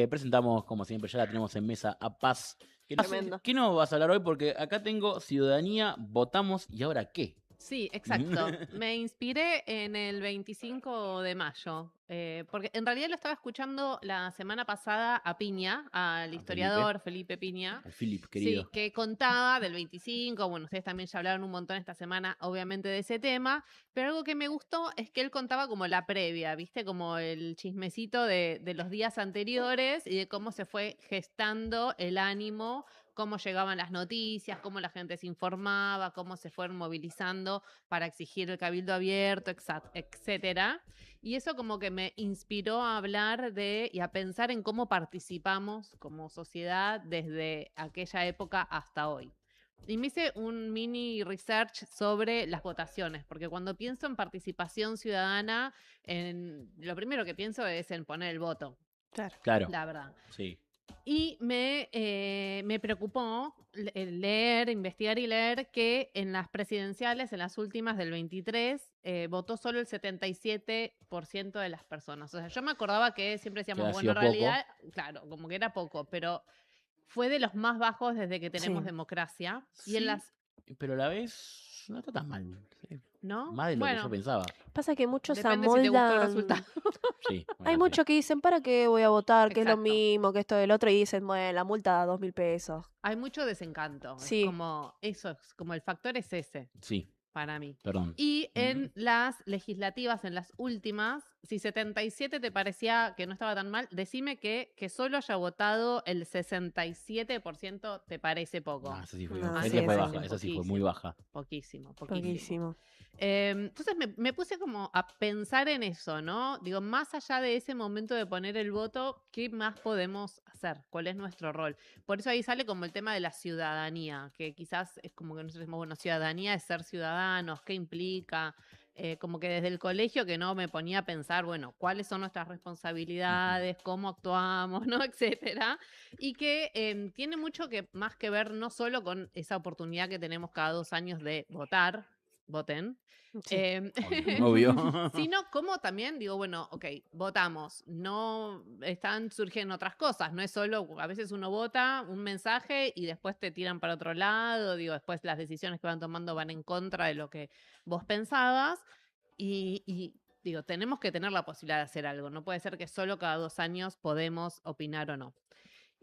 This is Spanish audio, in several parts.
Presentamos, como siempre, ya la tenemos en mesa a Paz. Tremendo. ¿Qué no vas a hablar hoy? Porque acá tengo ciudadanía, votamos y ahora qué. Sí, exacto. Me inspiré en el 25 de mayo, porque en realidad lo estaba escuchando la semana pasada a Piña, al historiador Felipe Piña. Al Philip, querido. Sí, que contaba del 25, bueno, ustedes también ya hablaron un montón esta semana, obviamente, de ese tema, pero algo que me gustó es que él contaba como la previa, ¿viste? Como el chismecito de los días anteriores y de cómo se fue gestando el ánimo, cómo llegaban las noticias, cómo la gente se informaba, cómo se fueron movilizando para exigir el cabildo abierto, etcétera. Y eso como que me inspiró a hablar y a pensar en cómo participamos como sociedad desde aquella época hasta hoy. Y me hice un mini research sobre las votaciones, porque cuando pienso en participación ciudadana, lo primero que pienso es en poner el voto. Claro. La verdad. Sí. Y me preocupó leer, investigar y leer que en las presidenciales, en las últimas del 23, votó solo el 77% de las personas. O sea, yo me acordaba que siempre decíamos, bueno, en realidad, claro, como que era poco, pero fue de los más bajos desde que tenemos democracia. Sí, y en las... pero a la vez no está tan mal. Sí. ¿No? Más de lo que yo pensaba. Pasa que muchos depende si te gustó el resultado. Sí, bueno, Hay sí. muchos que dicen, ¿para qué voy a votar? Que es lo Exacto. mismo, que esto del otro. Y dicen, bueno, la multa da 2.000 pesos. Hay mucho desencanto. Sí. Es como, eso es como el factor es ese. Sí. Para mí. Perdón. Y en las legislativas, en las últimas, si 77 te parecía que no estaba tan mal, decime que solo haya votado el 67% te parece poco. Ah, esa sí fue, No, esa sí, fue sí, baja, esa sí fue muy baja. Poquísimo. Poquísimo. Entonces me puse como a pensar en eso, ¿no? Digo, más allá de ese momento de poner el voto, ¿qué más podemos hacer? ¿Cuál es nuestro rol? Por eso ahí sale como el tema de la ciudadanía, que quizás es como que nosotros decimos, bueno, ciudadanía es ser ciudadanos, ¿qué implica? Como que desde el colegio que no me ponía a pensar, bueno, cuáles son nuestras responsabilidades, cómo actuamos, ¿no? Etcétera. Y que tiene mucho más que ver no solo con esa oportunidad que tenemos cada 2 años de votar, voten. Sí. Obvio. Sino como también digo, bueno, ok, votamos, no están surgiendo otras cosas, no es solo, a veces uno vota un mensaje y después te tiran para otro lado, digo, después las decisiones que van tomando van en contra de lo que vos pensabas y digo, tenemos que tener la posibilidad de hacer algo, no puede ser que solo cada 2 años podemos opinar o no.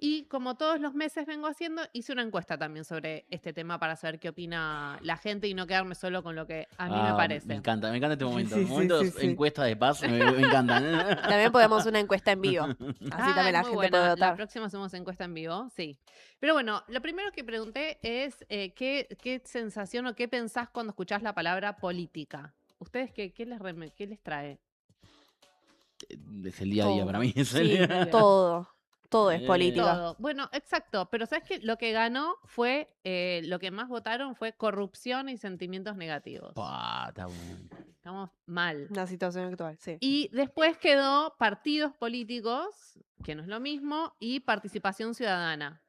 Y como todos los meses vengo haciendo, hice una encuesta también sobre este tema para saber qué opina la gente y no quedarme solo con lo que a mí me parece. Me encanta este momento. Sí, Momentos encuestas de Paz me encantan. También podemos una encuesta en vivo. Así también la gente puede votar. La próxima hacemos encuesta en vivo, sí. Pero bueno, lo primero que pregunté es qué sensación o qué pensás cuando escuchás la palabra política. ¿Ustedes qué les trae? Es el día a día para mí. Sí, todo es política. Todo. Bueno, exacto, pero ¿sabes qué? Lo que ganó fue, lo que más votaron fue corrupción y sentimientos negativos. Está bueno. Estamos mal. La situación actual, sí. Y después quedó partidos políticos, que no es lo mismo, y participación ciudadana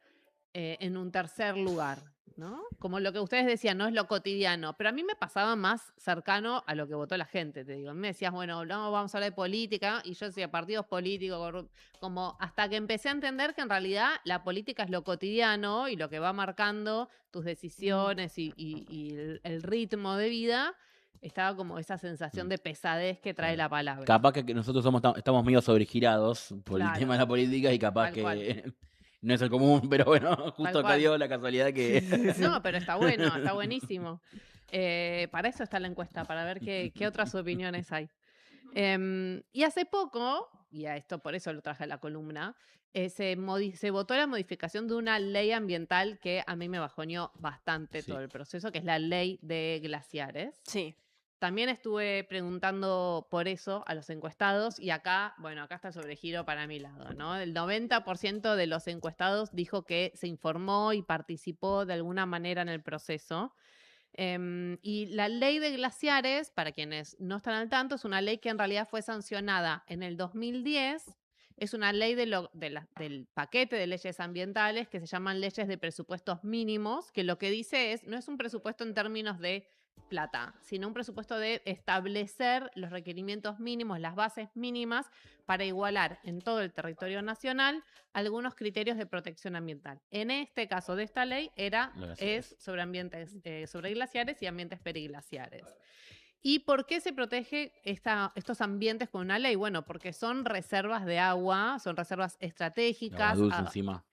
en un tercer lugar, ¿no? Como lo que ustedes decían, no es lo cotidiano, pero a mí me pasaba más cercano a lo que votó la gente, te digo. A mí me decías, bueno, no, vamos a hablar de política, y yo decía partidos políticos, como hasta que empecé a entender que en realidad la política es lo cotidiano y lo que va marcando tus decisiones y el ritmo de vida. Estaba como esa sensación de pesadez que trae la palabra. Capaz que nosotros estamos medio sobregirados por el tema de la política y capaz Tal que cual. no es el común, pero bueno, justo acá dio la casualidad que... No, pero está bueno, está buenísimo. Para eso está la encuesta, para ver qué otras opiniones hay. Y hace poco, y a esto por eso lo traje a la columna, se votó la modificación de una ley ambiental que a mí me bajoneó bastante todo el proceso, que es la ley de glaciares. Sí. También estuve preguntando por eso a los encuestados y acá está el sobregiro para mi lado, ¿no? El 90% de los encuestados dijo que se informó y participó de alguna manera en el proceso. Y la ley de glaciares, para quienes no están al tanto, es una ley que en realidad fue sancionada en el 2010. Es una ley del paquete de leyes ambientales que se llaman leyes de presupuestos mínimos, que lo que dice no es un presupuesto en términos de plata, sino un presupuesto de establecer los requerimientos mínimos, las bases mínimas para igualar en todo el territorio nacional algunos criterios de protección ambiental. En este caso de esta ley es sobre ambientes, sobre glaciares y ambientes periglaciares. ¿Y por qué se protege estos ambientes con una ley? Bueno, porque son reservas de agua, son reservas estratégicas. De agua dulce encima.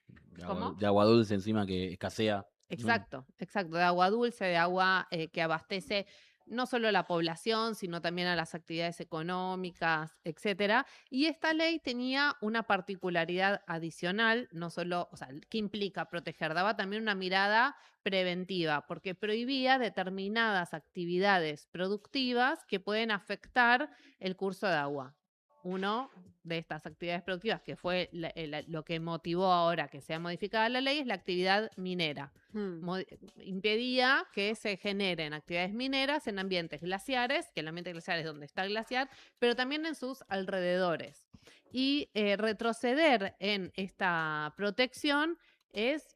¿Cómo? De agua dulce encima que escasea. Exacto, de agua dulce, de agua que abastece no solo a la población, sino también a las actividades económicas, etcétera. Y esta ley tenía una particularidad adicional, no solo, o sea, ¿qué implica proteger? Daba también una mirada preventiva, porque prohibía determinadas actividades productivas que pueden afectar el curso de agua. Uno de estas actividades productivas, que fue lo que motivó ahora que sea modificada la ley, es la actividad minera. Impedía que se generen actividades mineras en ambientes glaciares, que el ambiente glaciar es donde está el glaciar, pero también en sus alrededores. Y retroceder en esta protección es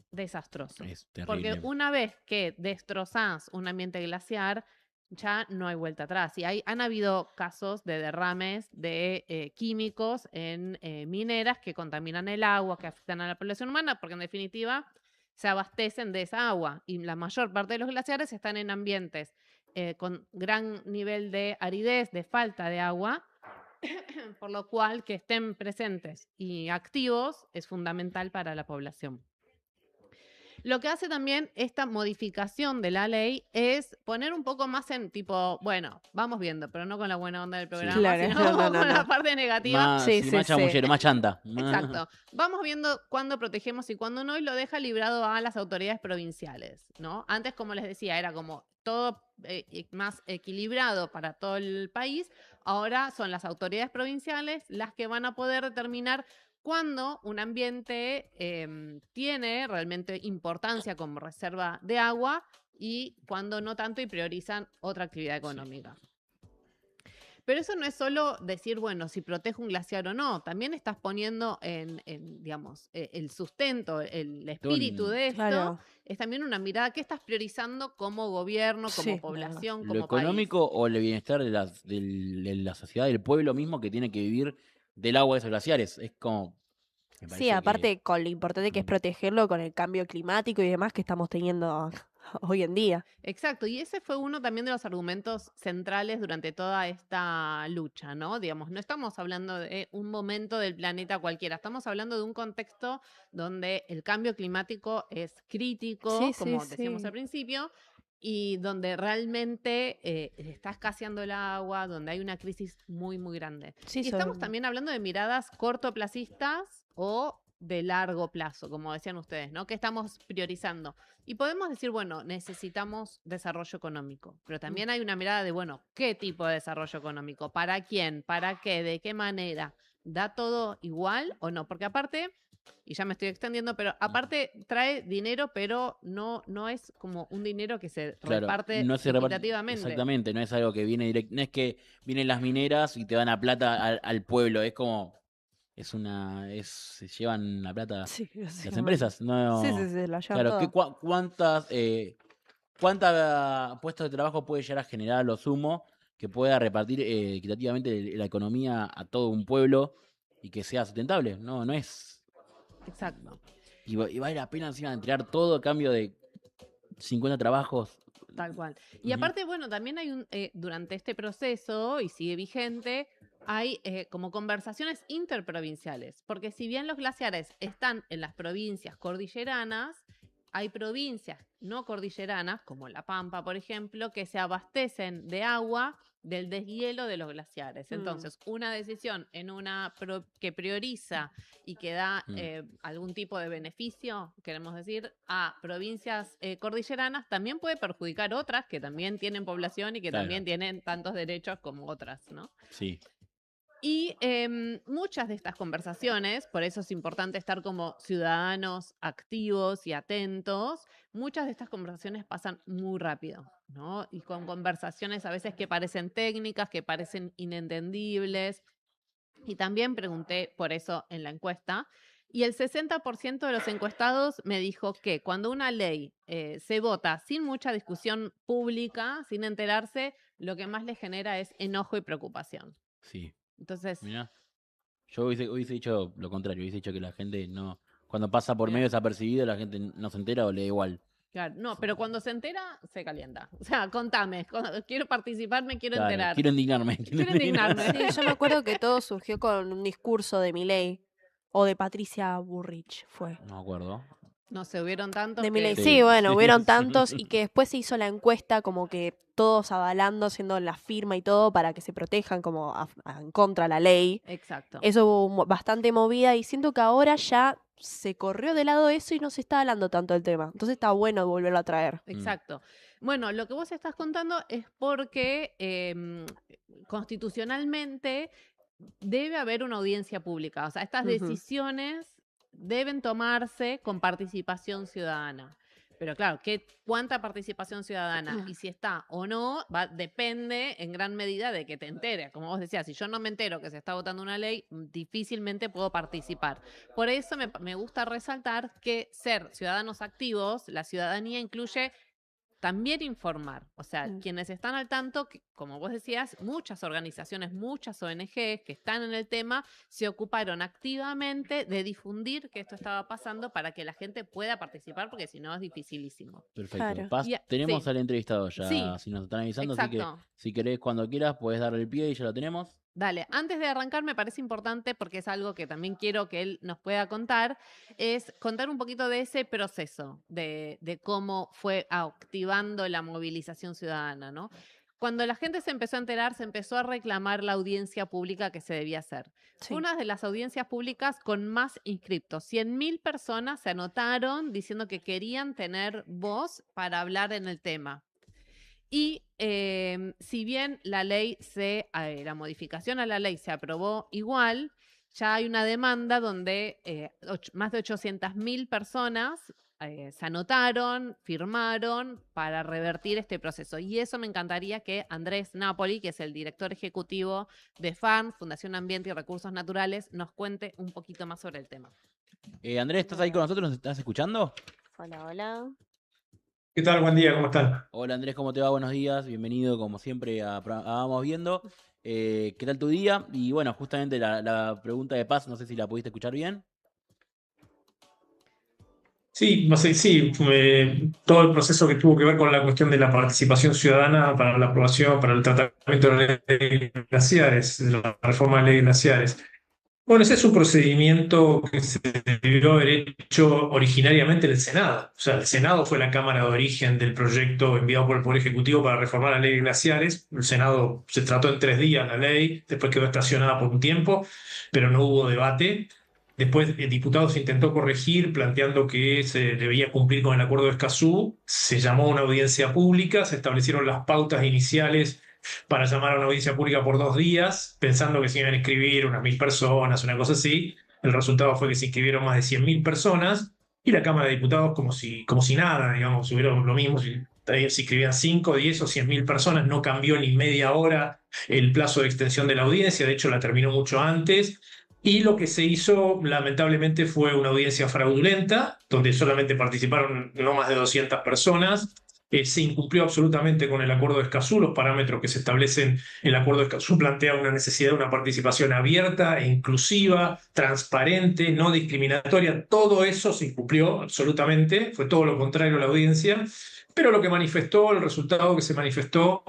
desastroso. Es terrible. Porque una vez que destrozás un ambiente glaciar, ya no hay vuelta atrás. Y han habido casos de derrames de químicos en mineras que contaminan el agua, que afectan a la población humana, porque en definitiva se abastecen de esa agua. Y la mayor parte de los glaciares están en ambientes con gran nivel de aridez, de falta de agua, por lo cual que estén presentes y activos es fundamental para la población. Lo que hace también esta modificación de la ley es poner un poco más en tipo, bueno, vamos viendo, pero no con la buena onda del programa, claro, sino con la parte negativa. Más chamullero, más chanta. Exacto. Vamos viendo cuándo protegemos y cuándo no, y lo deja librado a las autoridades provinciales, ¿no? Antes, como les decía, era como todo más equilibrado para todo el país. Ahora son las autoridades provinciales las que van a poder determinar cuando un ambiente tiene realmente importancia como reserva de agua y cuando no tanto y priorizan otra actividad económica. Pero eso no es solo decir, bueno, si protejo un glaciar o no, también estás poniendo digamos, el sustento, el espíritu de esto, claro. Es también una mirada que estás priorizando como gobierno, como población, como ¿lo económico país? o el bienestar de la sociedad, del pueblo mismo que tiene que vivir del agua de esos glaciares? Es como... Sí, aparte con lo importante que es protegerlo con el cambio climático y demás que estamos teniendo hoy en día. Exacto, y ese fue uno también de los argumentos centrales durante toda esta lucha, ¿no? Digamos, no estamos hablando de un momento del planeta cualquiera, estamos hablando de un contexto donde el cambio climático es crítico, como decíamos al principio, y donde realmente está escaseando el agua, donde hay una crisis muy, muy grande. Y estamos también hablando de miradas cortoplacistas o de largo plazo, como decían ustedes, ¿no? ¿Qué estamos priorizando? Y podemos decir, bueno, necesitamos desarrollo económico, pero también hay una mirada de, bueno, ¿qué tipo de desarrollo económico? ¿Para quién? ¿Para qué? ¿De qué manera? ¿Da todo igual o no? Porque aparte, y ya me estoy extendiendo, pero aparte trae dinero, pero no es como un dinero que se reparte equitativamente. Exactamente, no es algo que viene directo, no es que vienen las mineras y te dan la plata al pueblo, es como... se llevan la plata las empresas. No, la llevan claro, toda. ¿cuántos puestos de trabajo puede llegar a generar lo sumo que pueda repartir equitativamente la economía a todo un pueblo y que sea sustentable? No es. Exacto. Y vale la pena encima entregar todo a cambio de 50 trabajos. Tal cual. Y aparte, bueno, también hay durante este proceso, y sigue vigente, hay como conversaciones interprovinciales, porque si bien los glaciares están en las provincias cordilleranas, hay provincias no cordilleranas, como La Pampa, por ejemplo, que se abastecen de agua del deshielo de los glaciares. Entonces, una decisión que prioriza y que da algún tipo de beneficio, queremos decir, a provincias cordilleranas, también puede perjudicar otras que también tienen población y que también tienen tantos derechos como otras, ¿no? Sí. Y muchas de estas conversaciones, por eso es importante estar como ciudadanos activos y atentos, muchas de estas conversaciones pasan muy rápido, ¿no? Y con conversaciones a veces que parecen técnicas, que parecen inentendibles. Y también pregunté por eso en la encuesta, Y el 60% de los encuestados me dijo que cuando una ley se vota sin mucha discusión pública, sin enterarse, lo que más le genera es enojo y preocupación. Sí. Entonces, Mirá, yo hubiese dicho lo contrario, hubiese dicho que la gente no, cuando pasa por Mirá. medio desapercibido, la gente no se entera o le da igual. claro, no, pero cuando se entera, se calienta. O sea, contame, quiero participar, me quiero Claro, enterar. quiero indignarme. Quiero indignarme. Sí, yo me acuerdo que todo surgió con un discurso de Milei o de Patricia Burrich, fue. No me acuerdo. No sé, hubieron tantos De que... Milei, Sí, sí, bueno, sí, hubieron sí. tantos y que después se hizo la encuesta como que todos avalando, haciendo la firma y todo para que se protejan como en contra de la ley. Exacto. Eso hubo bastante movida y siento que ahora ya se corrió de lado eso y no se está hablando tanto del tema. Entonces está bueno volverlo a traer. Exacto. Bueno, lo que vos estás contando es porque constitucionalmente debe haber una audiencia pública. O sea, estas Ujú. decisiones deben tomarse con participación ciudadana. Pero claro, ¿cuánta participación ciudadana? Y si está o no, depende en gran medida de que te enteres. Como vos decías, si yo no me entero que se está votando una ley, difícilmente puedo participar. Por eso me gusta resaltar que ser ciudadanos activos, la ciudadanía incluye también informar, o sea, quienes están al tanto, como vos decías, muchas organizaciones, muchas ONGs que están en el tema, se ocuparon activamente de difundir que esto estaba pasando para que la gente pueda participar, porque si no es dificilísimo. Perfecto. Claro. Paz, tenemos Sí. al entrevistado ya, Sí, si nos están avisando, así que exacto. si querés cuando quieras puedes darle el pie y ya lo tenemos. Dale, antes de arrancar me parece importante, porque es algo que también quiero que él nos pueda contar, es contar un poquito de ese proceso, de cómo fue activando la movilización ciudadana, ¿no? Cuando la gente se empezó a enterar, se empezó a reclamar la audiencia pública que se debía hacer. Sí. Fue una de las audiencias públicas con más inscriptos. 100.000 personas se anotaron diciendo que querían tener voz para hablar en el tema. Y si bien la modificación a la ley se aprobó igual, ya hay una demanda donde más de 800.000 personas se anotaron, firmaron para revertir este proceso. Y eso me encantaría que Andrés Napoli, que es el director ejecutivo de FARN, Fundación Ambiente y Recursos Naturales, nos cuente un poquito más sobre el tema. Andrés, ¿estás ahí con nosotros? ¿Nos estás escuchando? Hola, hola. ¿Qué tal? Buen día, ¿cómo están? Hola Andrés, ¿cómo te va? Buenos días, bienvenido como siempre a Vamos Viendo. ¿Qué tal tu día? Y bueno, justamente la pregunta de Paz, no sé si la pudiste escuchar bien. Sí, no sé, sí, todo el proceso que tuvo que ver con la cuestión de la participación ciudadana para la aprobación, para el tratamiento de la ley de glaciares, de la reforma de la ley de glaciares. Bueno, ese es un procedimiento que se debió haber hecho originariamente en el Senado. O sea, el Senado fue la cámara de origen del proyecto enviado por el Poder Ejecutivo para reformar la ley de glaciares. El Senado se trató en 3 días la ley, después quedó estacionada por un tiempo, pero no hubo debate. Después el diputado se intentó corregir planteando que se debía cumplir con el acuerdo de Escazú. Se llamó a una audiencia pública, se establecieron las pautas iniciales para llamar a una audiencia pública por 2 días, pensando que se iban a inscribir unas 1.000 personas, una cosa así. El resultado fue que se inscribieron más de 100.000 personas y la Cámara de Diputados como si nada, digamos, hubiera lo mismo si se inscribían 5, 10 o 100.000 personas, no cambió ni media hora el plazo de extensión de la audiencia, de hecho la terminó mucho antes. Y lo que se hizo, lamentablemente, fue una audiencia fraudulenta, donde solamente participaron no más de 200 personas. Se incumplió absolutamente con el acuerdo de Escazú. Los parámetros que se establecen en el acuerdo de Escazú plantean una necesidad de una participación abierta e inclusiva, transparente, no discriminatoria. Todo eso se incumplió absolutamente. Fue todo lo contrario a la audiencia. Pero lo que manifestó, el resultado que se manifestó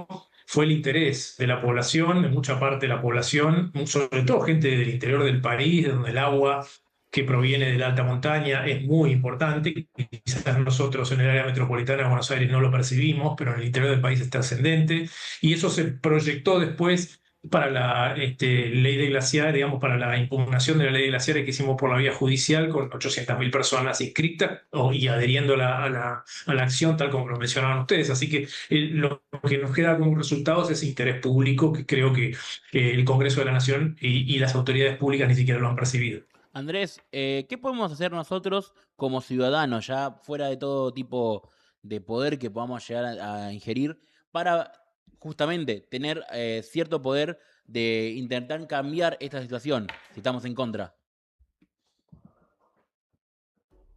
fue el interés de la población, de mucha parte de la población, sobre todo gente del interior del país, donde el agua que proviene de la alta montaña es muy importante. Quizás nosotros en el área metropolitana de Buenos Aires no lo percibimos, pero en el interior del país es trascendente. Y eso se proyectó después para la ley de glaciares, digamos, para la impugnación de la ley de glaciares que hicimos por la vía judicial con 800.000 personas inscritas y adheriendo a la acción, tal como lo mencionaban ustedes. Así que lo que nos queda como resultado es ese interés público que creo que el Congreso de la Nación y las autoridades públicas ni siquiera lo han percibido. Andrés, ¿qué podemos hacer nosotros como ciudadanos, ya fuera de todo tipo de poder que podamos llegar a ingerir, para justamente tener cierto poder de intentar cambiar esta situación, si estamos en contra?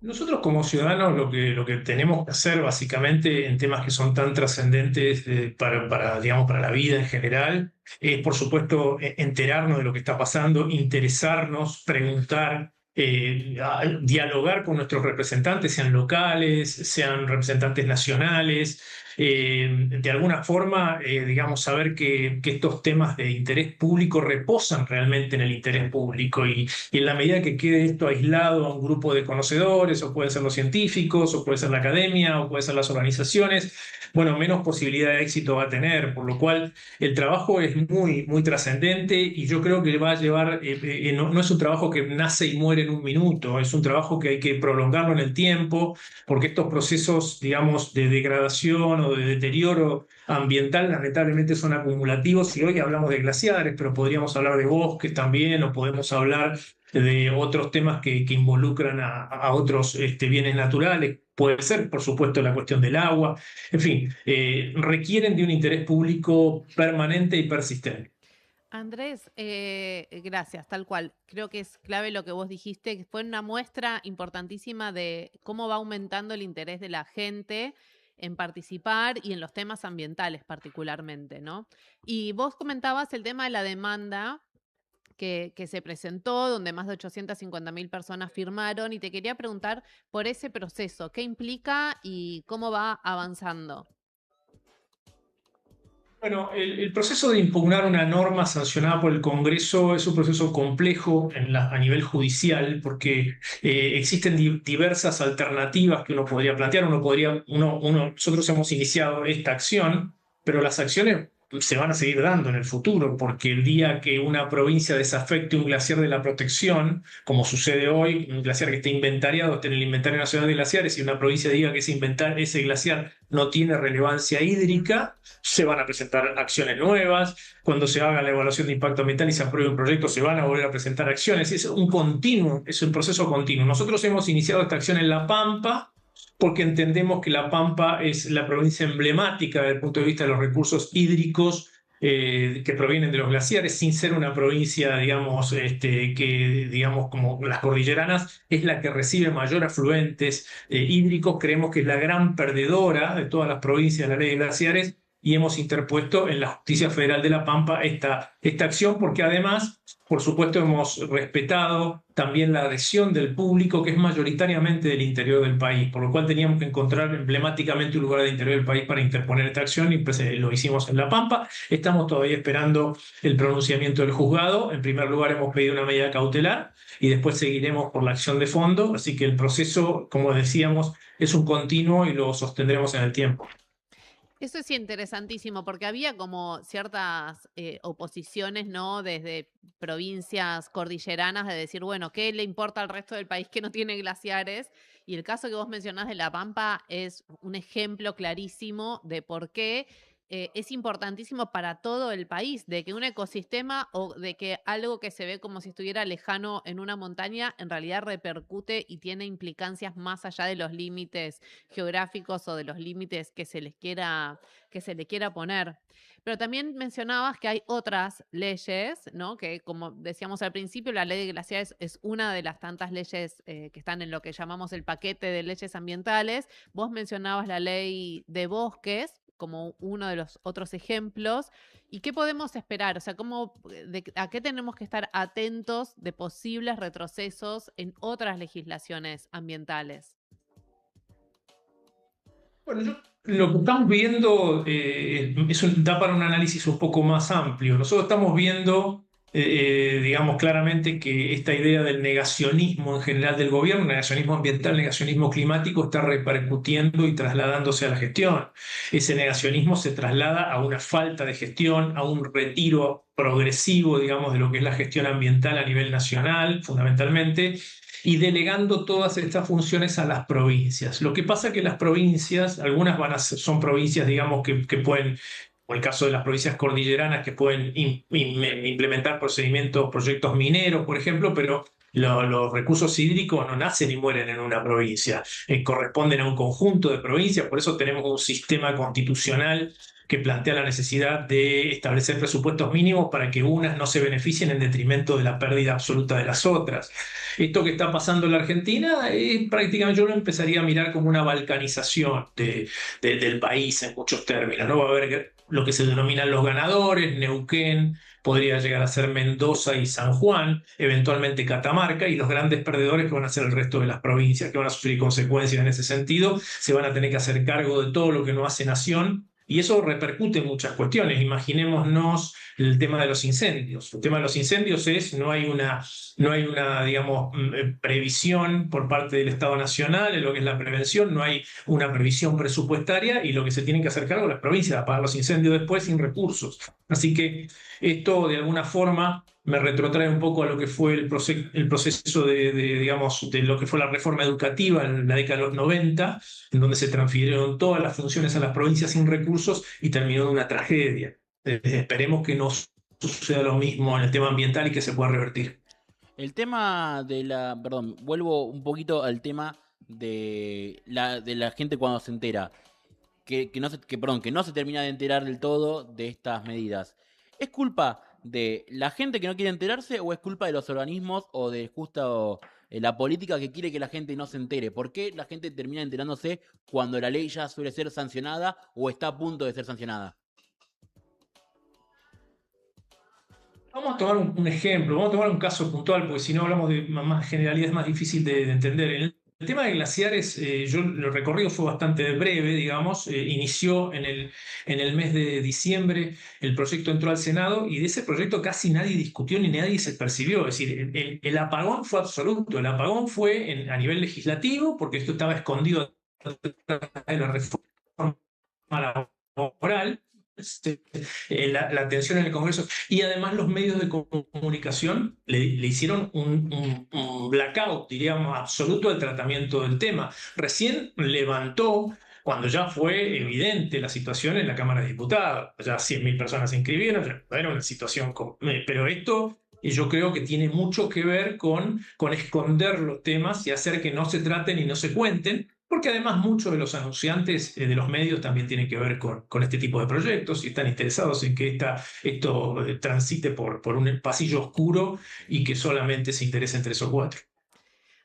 Nosotros como ciudadanos lo que tenemos que hacer básicamente en temas que son tan trascendentes digamos, para la vida en general es, por supuesto, enterarnos de lo que está pasando, interesarnos, preguntar, dialogar con nuestros representantes, sean locales, sean representantes nacionales, de alguna forma, digamos, saber que estos temas de interés público reposan realmente en el interés público y en la medida que quede esto aislado a un grupo de conocedores, o pueden ser los científicos, o puede ser la academia, o puede ser las organizaciones, bueno, menos posibilidad de éxito va a tener, por lo cual el trabajo es muy, muy trascendente y yo creo que va a llevar, no es un trabajo que nace y muere en un minuto, es un trabajo que hay que prolongarlo en el tiempo, porque estos procesos, digamos, de degradación o de deterioro ambiental lamentablemente son acumulativos y hoy hablamos de glaciares, pero podríamos hablar de bosques también o podemos hablar de otros temas que involucran a otros bienes naturales. Puede ser, por supuesto, la cuestión del agua. En fin, requieren de un interés público permanente y persistente. Andrés, gracias, tal cual. Creo que es clave lo que vos dijiste, que fue una muestra importantísima de cómo va aumentando el interés de la gente en participar y en los temas ambientales particularmente, ¿no? Y vos comentabas el tema de la demanda que se presentó, donde más de 850.000 personas firmaron, y te quería preguntar por ese proceso, ¿qué implica y cómo va avanzando? Bueno, el proceso de impugnar una norma sancionada por el Congreso es un proceso complejo a nivel judicial porque existen diversas alternativas que uno podría plantear. Nosotros hemos iniciado esta acción, pero las acciones se van a seguir dando en el futuro porque el día que una provincia desafecte un glaciar de la protección, como sucede hoy, un glaciar que esté inventariado, esté en el Inventario Nacional de Glaciares y una provincia diga que ese glaciar no tiene relevancia hídrica, se van a presentar acciones nuevas. Cuando se haga la evaluación de impacto ambiental y se apruebe un proyecto, se van a volver a presentar acciones. Es un continuo, es un proceso continuo. Nosotros hemos iniciado esta acción en La Pampa porque entendemos que La Pampa es la provincia emblemática desde el punto de vista de los recursos hídricos que provienen de los glaciares, sin ser una provincia, digamos, digamos, como las cordilleranas, es la que recibe mayor afluentes hídricos. Creemos que es la gran perdedora de todas las provincias de la ley de glaciares y hemos interpuesto en la Justicia Federal de La Pampa esta acción porque además, por supuesto, hemos respetado también la adhesión del público, que es mayoritariamente del interior del país, por lo cual teníamos que encontrar emblemáticamente un lugar del interior del país para interponer esta acción y pues, lo hicimos en La Pampa. Estamos todavía esperando el pronunciamiento del juzgado. En primer lugar, hemos pedido una medida cautelar y después seguiremos por la acción de fondo, así que el proceso, como decíamos, es un continuo y lo sostendremos en el tiempo. Eso es interesantísimo, porque había como ciertas oposiciones, ¿no? Desde provincias cordilleranas de decir, bueno, ¿qué le importa al resto del país que no tiene glaciares? Y el caso que vos mencionás de La Pampa es un ejemplo clarísimo de por qué es importantísimo para todo el país, de que un ecosistema o de que algo que se ve como si estuviera lejano en una montaña, en realidad repercute y tiene implicancias más allá de los límites geográficos o de los límites que se le quiera poner. Pero también mencionabas que hay otras leyes, ¿no? Que como decíamos al principio, la ley de glaciares es una de las tantas leyes que están en lo que llamamos el paquete de leyes ambientales. Vos mencionabas la ley de bosques como uno de los otros ejemplos. ¿Y qué podemos esperar? O sea, ¿a qué tenemos que estar atentos de posibles retrocesos en otras legislaciones ambientales? Bueno, lo que estamos viendo da para un análisis un poco más amplio. Nosotros estamos viendo, digamos claramente, que esta idea del negacionismo en general del gobierno, negacionismo ambiental, negacionismo climático, está repercutiendo y trasladándose a la gestión. Ese negacionismo se traslada a una falta de gestión, a un retiro progresivo, digamos, de lo que es la gestión ambiental a nivel nacional, fundamentalmente, y delegando todas estas funciones a las provincias. Lo que pasa es que las provincias, algunas son provincias, digamos, que pueden, como el caso de las provincias cordilleranas, que pueden implementar procedimientos, proyectos mineros, por ejemplo, pero Los recursos hídricos no nacen y mueren en una provincia, corresponden a un conjunto de provincias, por eso tenemos un sistema constitucional que plantea la necesidad de establecer presupuestos mínimos para que unas no se beneficien en detrimento de la pérdida absoluta de las otras. Esto que está pasando en la Argentina, prácticamente yo lo empezaría a mirar como una balcanización del país en muchos términos, ¿no? Va a haber lo que se denominan los ganadores, Neuquén, podría llegar a ser Mendoza y San Juan, eventualmente Catamarca, y los grandes perdedores que van a ser el resto de las provincias, que van a sufrir consecuencias en ese sentido, se van a tener que hacer cargo de todo lo que no hace nación. Y eso repercute en muchas cuestiones. Imaginémonos el tema de los incendios. El tema de los incendios es, no hay una, digamos, previsión por parte del Estado Nacional en lo que es la prevención, no hay una previsión presupuestaria y lo que se tienen que hacer cargo las provincias, apagar los incendios después sin recursos. Así que esto de alguna forma me retrotrae un poco a lo que fue el proceso digamos, de lo que fue la reforma educativa en la década de los 90, en donde se transfirieron todas las funciones a las provincias sin recursos y terminó en una tragedia. Esperemos que no suceda lo mismo en el tema ambiental y que se pueda revertir. El tema perdón, vuelvo un poquito al tema de la gente cuando se entera, que no se termina de enterar del todo de estas medidas. ¿Es culpa de la gente que no quiere enterarse o es culpa de los organismos o de justo la política que quiere que la gente no se entere? ¿Por qué la gente termina enterándose cuando la ley ya suele ser sancionada o está a punto de ser sancionada? Vamos a tomar un ejemplo, vamos a tomar un caso puntual, porque si no hablamos de más generalidades, es más difícil de entender. En el tema de glaciares, el recorrido fue bastante breve, digamos. Inició en el mes de diciembre, el proyecto entró al Senado y de ese proyecto casi nadie discutió ni nadie se percibió. Es decir, el apagón fue absoluto. El apagón fue a nivel legislativo, porque esto estaba escondido de la reforma laboral, la tensión en el Congreso y además los medios de comunicación le hicieron un blackout, diríamos, absoluto al tratamiento del tema. Recién levantó cuando ya fue evidente la situación en la Cámara de Diputados. Ya 100.000 personas se inscribieron, era una situación. Pero esto yo creo que tiene mucho que ver con esconder los temas y hacer que no se traten y no se cuenten, porque además muchos de los anunciantes de los medios también tienen que ver con este tipo de proyectos y están interesados en que esto transite por un pasillo oscuro y que solamente se interesen tres o cuatro.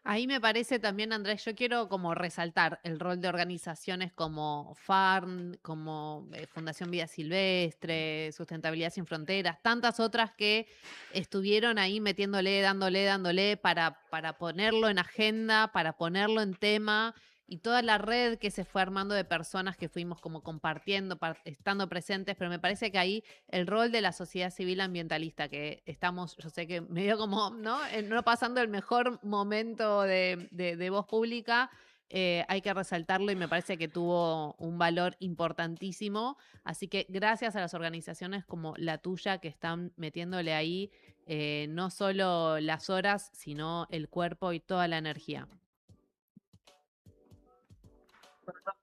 Ahí me parece también, Andrés, yo quiero como resaltar el rol de organizaciones como FARN, como Fundación Vida Silvestre, Sustentabilidad Sin Fronteras, tantas otras que estuvieron ahí metiéndole, dándole para ponerlo en agenda, para ponerlo en tema, y toda la red que se fue armando de personas que fuimos como compartiendo, estando presentes, pero me parece que ahí el rol de la sociedad civil ambientalista, que estamos, yo sé que medio como, ¿no? No pasando el mejor momento de voz pública, hay que resaltarlo y me parece que tuvo un valor importantísimo. Así que gracias a las organizaciones como la tuya que están metiéndole ahí no solo las horas, sino el cuerpo y toda la energía.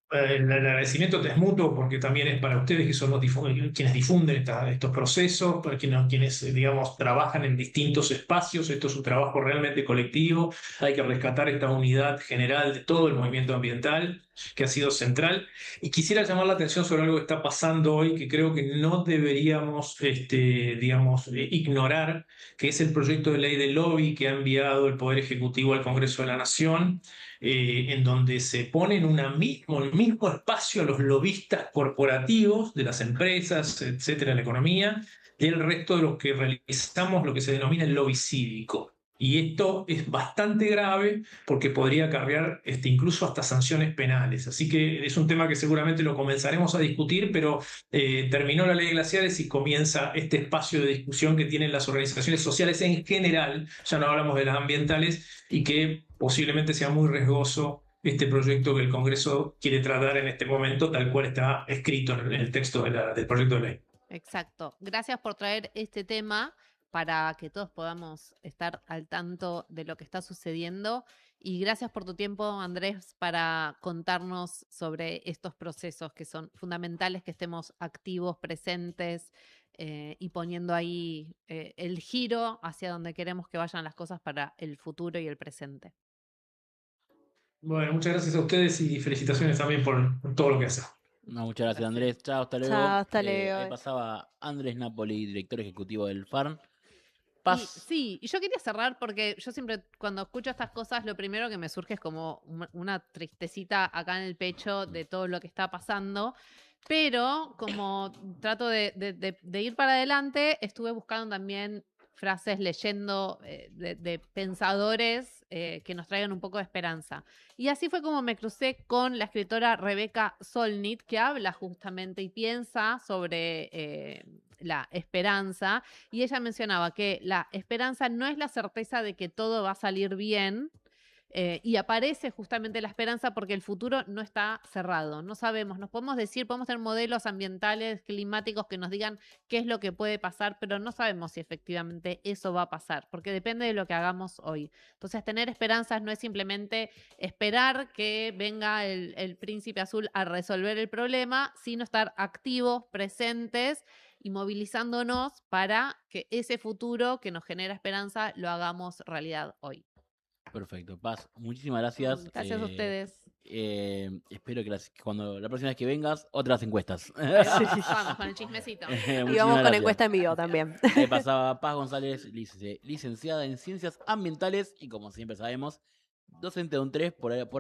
El agradecimiento es mutuo porque también es para ustedes que son quienes difunden estos procesos, para quienes, digamos, trabajan en distintos espacios. Esto es un trabajo realmente colectivo. Hay que rescatar esta unidad general de todo el movimiento ambiental que ha sido central. Y quisiera llamar la atención sobre algo que está pasando hoy que creo que no deberíamos, digamos, ignorar, que es el proyecto de ley del lobby que ha enviado el Poder Ejecutivo al Congreso de la Nación, en donde se pone en el mismo espacio a los lobistas corporativos de las empresas, etcétera, en la economía, del resto de los que realizamos lo que se denomina el lobby cívico. Y esto es bastante grave porque podría acarrear incluso hasta sanciones penales. Así que es un tema que seguramente lo comenzaremos a discutir, pero terminó la ley de glaciares y comienza este espacio de discusión que tienen las organizaciones sociales en general, ya no hablamos de las ambientales, y que posiblemente sea muy riesgoso este proyecto que el Congreso quiere tratar en este momento, tal cual está escrito en el texto del proyecto de ley. Exacto. Gracias por traer este tema para que todos podamos estar al tanto de lo que está sucediendo. Y gracias por tu tiempo, Andrés, para contarnos sobre estos procesos que son fundamentales, que estemos activos, presentes y poniendo ahí el giro hacia donde queremos que vayan las cosas para el futuro y el presente. Bueno, muchas gracias a ustedes y felicitaciones también por todo lo que hacen. No, muchas gracias, Gracias. Andrés. Chao, hasta luego. Chao, hasta Ahí luego. pasaba Andrés Napoli, director ejecutivo del FARN. Y sí, y yo quería cerrar porque yo siempre cuando escucho estas cosas lo primero que me surge es como una tristecita acá en el pecho de todo lo que está pasando, pero como trato de ir para adelante, estuve buscando también frases, leyendo de pensadores que nos traigan un poco de esperanza. Y así fue como me crucé con la escritora Rebecca Solnit, que habla justamente y piensa sobre la esperanza. Y ella mencionaba que la esperanza no es la certeza de que todo va a salir bien, y aparece justamente la esperanza porque el futuro no está cerrado. No sabemos, nos podemos decir, podemos tener modelos ambientales, climáticos que nos digan qué es lo que puede pasar, pero no sabemos si efectivamente eso va a pasar, porque depende de lo que hagamos hoy. Entonces, tener esperanzas no es simplemente esperar que venga el príncipe azul a resolver el problema, sino estar activos, presentes y movilizándonos para que ese futuro que nos genera esperanza lo hagamos realidad hoy. Perfecto, Paz. Muchísimas gracias. Gracias a ustedes. Espero que cuando la próxima vez que vengas, otras encuestas. Ahí vamos, vamos con el chismecito. Y Muchísimas vamos con gracias. encuesta en vivo también. Ahí pasaba Paz González, licenciada en Ciencias Ambientales y como siempre sabemos, docente de un 3 por